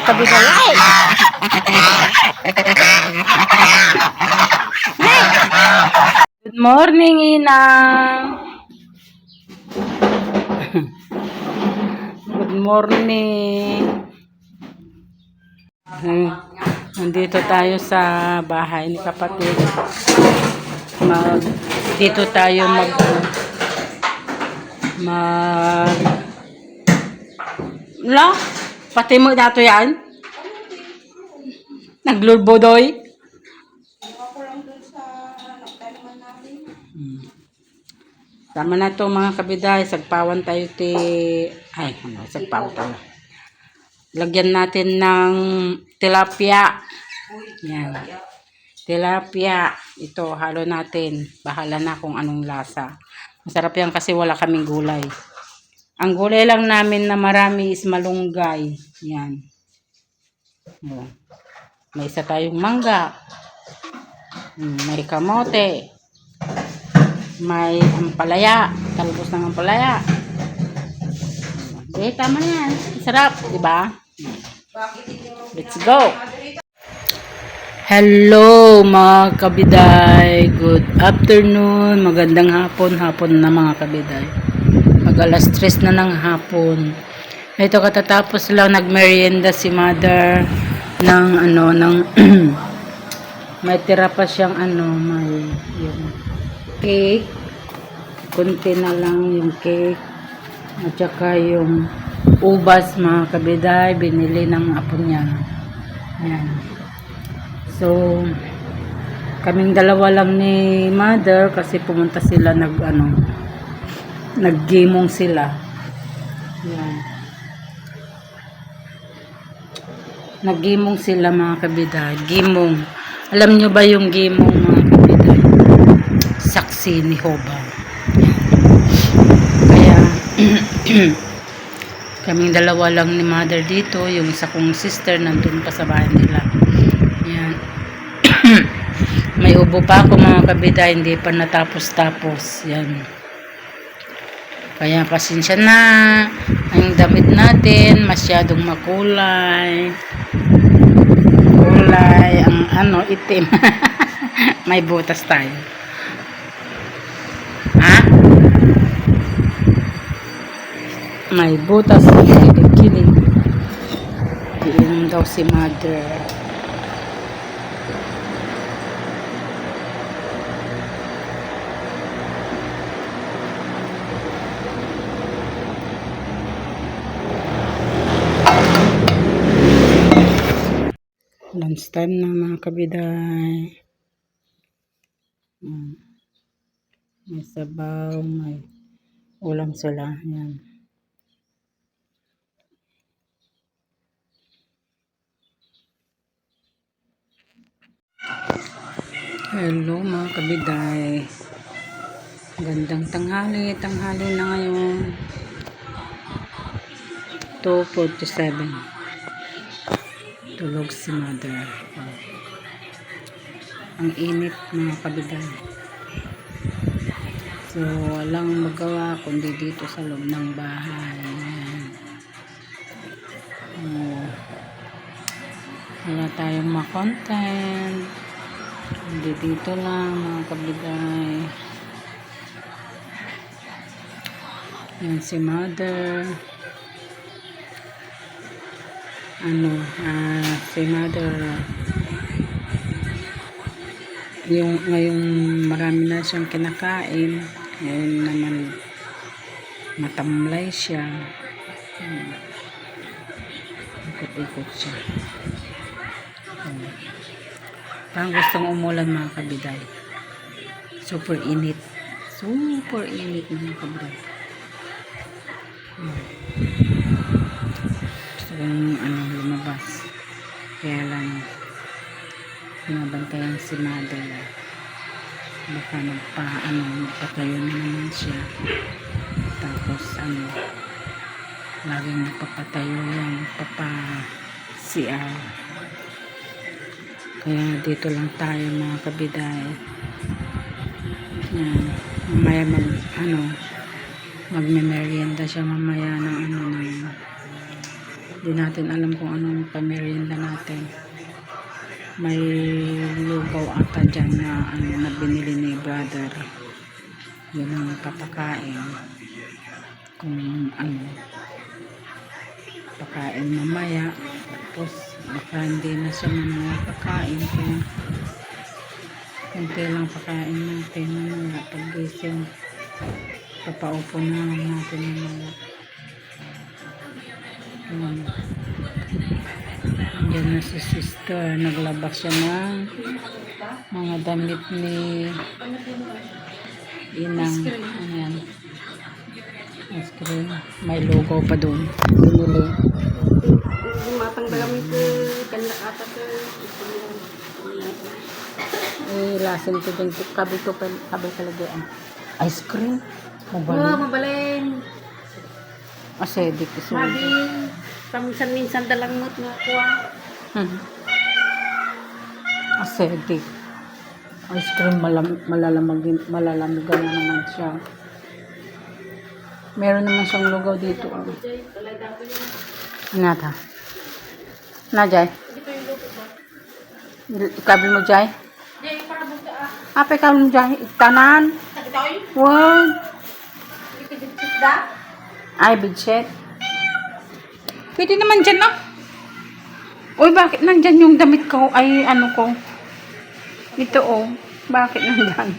kabiday. Ay! Good morning, Inang. Good morning. Nandito tayo sa bahay ni kapatid. Dito tayo la, pati mo dato yan? Naglulbodoy? Tama na to mga kabiday, sagpawan tayo sagpawan tayo. Lagyan natin ng tilapia. Yan. Tilapia. Ito, halo natin. Bahala na kung anong lasa. Masarap yan kasi wala kaming gulay. Ang gulay lang namin na marami is malunggay. Yan. Oh. May isa tayong mangga. May kamote. May ampalaya. Talbos ng ampalaya. Okay, tama yan. Sarap, di ba? Let's go! Hello mga kabiday. Good afternoon. Magandang hapon na mga kabiday. Mag alas 3 na ng hapon. Ito katatapos lang nagmerienda si mother ng may tira pa siyang may yung cake. Kunti na lang yung cake. At saka yung ubas mga kabiday, binili ng apo niya. Ayan. So, kaming dalawa lang ni mother kasi pumunta sila naggimong sila. Ayan. Naggimong sila mga kabiday. Gimong. Alam nyo ba yung gimong mga kabiday? Saksi ni Hoba. Kaya kaming dalawa lang ni mother dito, yung isa kong sister nandun pa sa bahay nila. Yan. May ubo pa ako mga kabida, hindi pa natapos-tapos. Yan. Kaya pasensya na. Ang damit natin masyadong makulay. Kulay ang itim. May butas tayo. Ha? May butas sa kilig. Iinom daw si mother. Lunch time na mga kabiday. May sabaw, may ulam sila. Yan. Hello mga kabiday. Gandang tanghali na ngayon. 2:47. Tulog si mother. Ang init mga kabiday. So walang magawa kundi dito sa loob ng bahay. Wala tayong ma-content. Hindi dito lang mga kabiday. Yan si mother. Si mother yung ngayong marami na siyang kinakain. Ngayon naman matamlay siya. Ikot-ikot siya. Parang gustong umulan mga kabiday. Super init mga kabiday. Gusto kong lumabas. Kaya lang binabantayan si mother. Baka magpatayo na naman siya. Tapos laging nagpapatayo yan, CR. Kaya dito lang tayo mga kabiday. Yan. Mamaya magme-merienda siya mamaya ng Hindi natin alam kung anong pamerienda natin. May lugaw ata dyan na ano na binili ni brother. Yun ang papakain. Kung ano, pakain mamaya. Tapos baka hindi na siya pakain. Kaya kunti lang pakain natin mamaya pag-gising. Papaupo na lang natin mamaya. Diyan na si sister. Naglabas siya ng mga damit ni Inang. Ano yan? Ice cream. May logo pa doon. Binili. Matanggal kami ke kandak ata ke Lasin ko dyan. Kabel kalagyan. Ice cream? wah Mabalin. mabalin Acidic. mabi paminsan-minsan dalang mood nga kuha Acidic. Ice cream malalamigan na naman siya. Meron naman siyang lugaw dito. Nata. Na, Jai? Ikabil mo, Jai? Apa ikabil mo, Jai? Tanan? Wag. Ay, bidset. Pwede naman dyan, no? Uy, bakit nandyan yung damit ko? Ay, ano ko? Ito, oh. Bakit nandyan?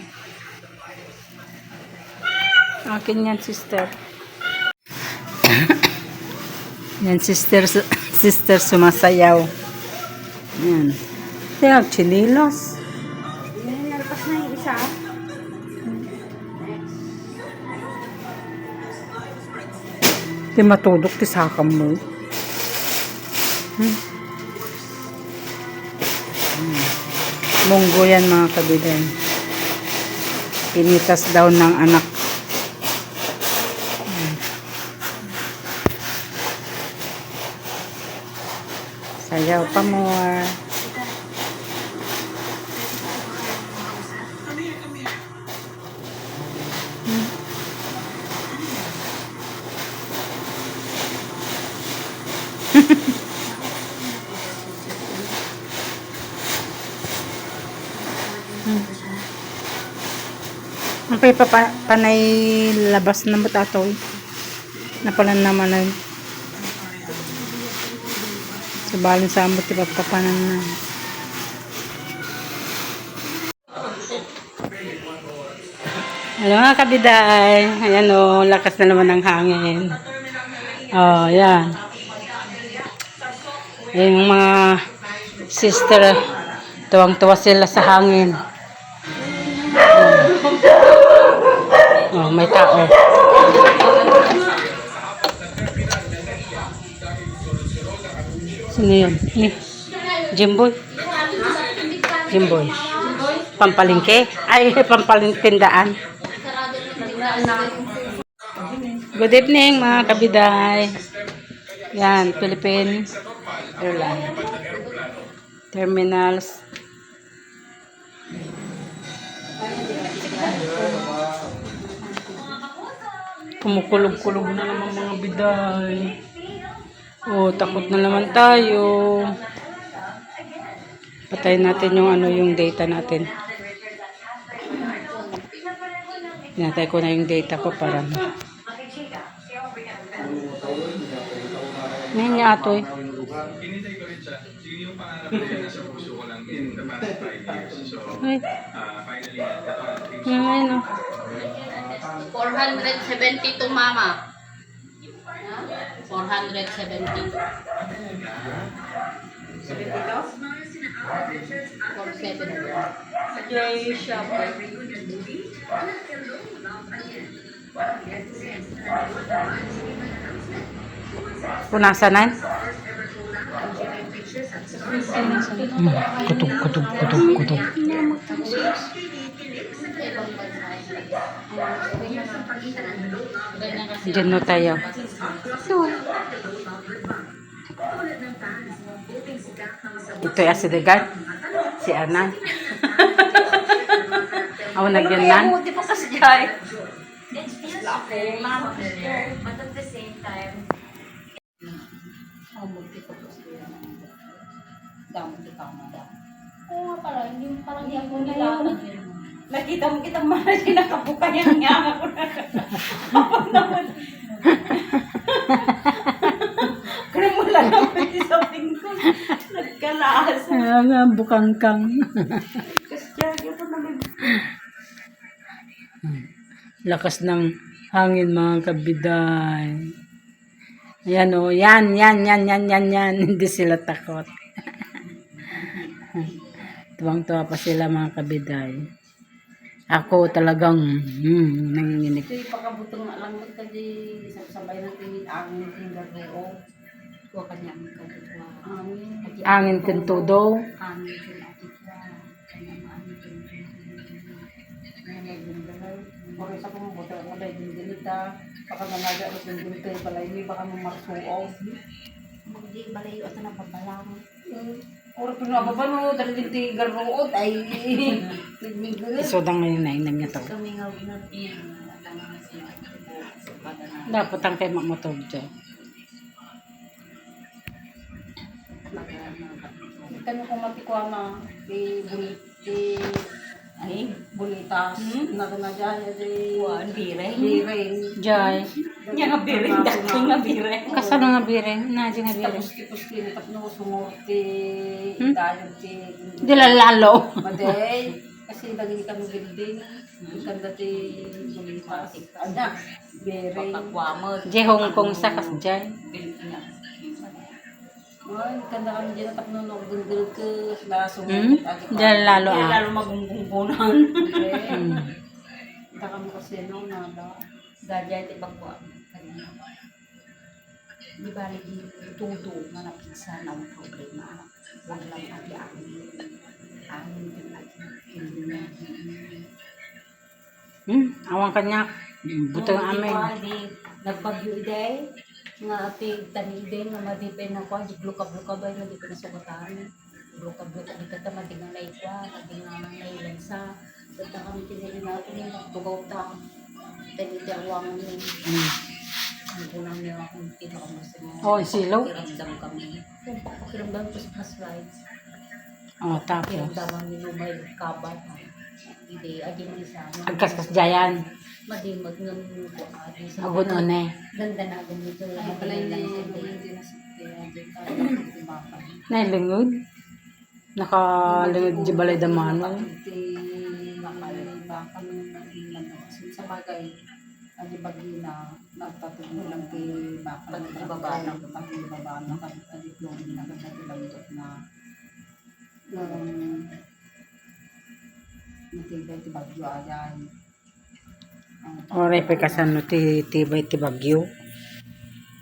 Akin yan, sister. Yan, sister sumasayaw. Yan. Kaya, chinilos. nalpas na yung isa Di matudok, ti sakam mo. Munggo yan, mga kabilan. Pinitas daw ng anak. Sayaw pa more. Ang panay labas na matatoy. Napalan naman na sabalin sa amot ipapapanan na. Hello mga kabiday. Ayan o, lakas na naman ng hangin. Oh, yan. Yung mga sister, tuwang-tuwa sila sa hangin. Oh, may tao. Sino yun? Jimboy. Jimboy. Pampalingke? Ay, pampalintindaan. Good evening mga kabiday. Yan, Philippine Airlines. Terminals. Kumukulog-kulog na naman mga biday. Oh, takot na naman tayo. Patayin natin yung ano, yung data natin. Pinatay ko na yung data ko para ngayon niya atoy. Ay. Ngayon o. 472 mama 472 Punasanan? Kutob, kutob, kutob, kutob. Diyan na tayo. Ito ay asidegan. Si Anan. Ako nagyan. Di pa kasi jay. It feels very familiar, but at the same time, Damot di ka mo daw. Oo nga pala, hindi mo parang Hindi yan ko mo na nilatag yun. yun. Nakita mo kitang mahal siya nakabuka yan nga ako na. Kaya mo lang naman sa ko. Nagkalaas. Nga, bukangkang. Kasi siya po namin. Lakas ng hangin mga kabiday. Yan o, yan. Hindi sila takot. Tuwang-tuwa pa sila mga kabiday. Ako talagang nanginginig. Ito yung pakabutong na lang ka di sabay ng tingin angin tinggal roo. Kuha kanya ang kadwa. Angin kentudo. Angin kin atitwa. Kanya angin kin Pag sa kong buto, maday din dinita. Baka nanaga at din dinita yung balay mo, baka mamarsuog. Hindi balayo at napabalang. Ora pinababa no, dahil dinti garood ay nagmigil. Isodang ngayon na inang niya to. Kami nga na Dapat ang kay mamotog dyan. Kanya kung matikwa na, ay bulitas, na dyan, Kuan bireng. biring. Jay. Nya nga bireng dati nga bireng. Kasano nga bireng? Nadya nga bireng. Tapos tipos no sumorte, dayon ti. Dilalalo. Maday, kasi lagi kami building, ikan dati bulitas. Ada, biring. Pagkakwamod. Jay Hong Kong sa kas Jay. Ay, kanda kami dyan tapno no, gundul ke, sila sumorte. Dilalalo Kaya ah. lalo magungkungkunan. Kita kami kasi no, nada. Gadya iti pagkwa. Di bali di tudo nga napisa na ang problema. Wag lang ati angin. Angin din ati. Awang kanya. Buto ng amin. Di nagbagyo iday. Nga ati tani iday nga madipay na kwa. Di blukab-blukab ay madipay na sugatan. Blukab-blukab di kata madigang na ikwa. Madigang na ilansa. Data kami tinili natin yung tugaw ta. Dahil iti awangan yun. Ang unang niya akong pinakamusin mo. Oh, silaw. Pakiramdam kami. Yung pakiramdam ko sa plus rides. Oh, tapos. Pakiramdam nyo may kabat. Hindi, aging isa. Agkaskas Jayan. Madimag ng ko. Agun one. Ganda na ganito. Ay, pala hindi na sa timbaka. Nailingod. Nakalingod di balay damano. Baka sa bagay, adi bagi na nagtatuloy lang kay baka Pag-ibaba na. pag-ibaba na pag-diploma na nagtatuloy na natibay ti bagyo ayan. Oray pa kasano ti tibay ti bagyo.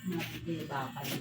Hindi ba kayo.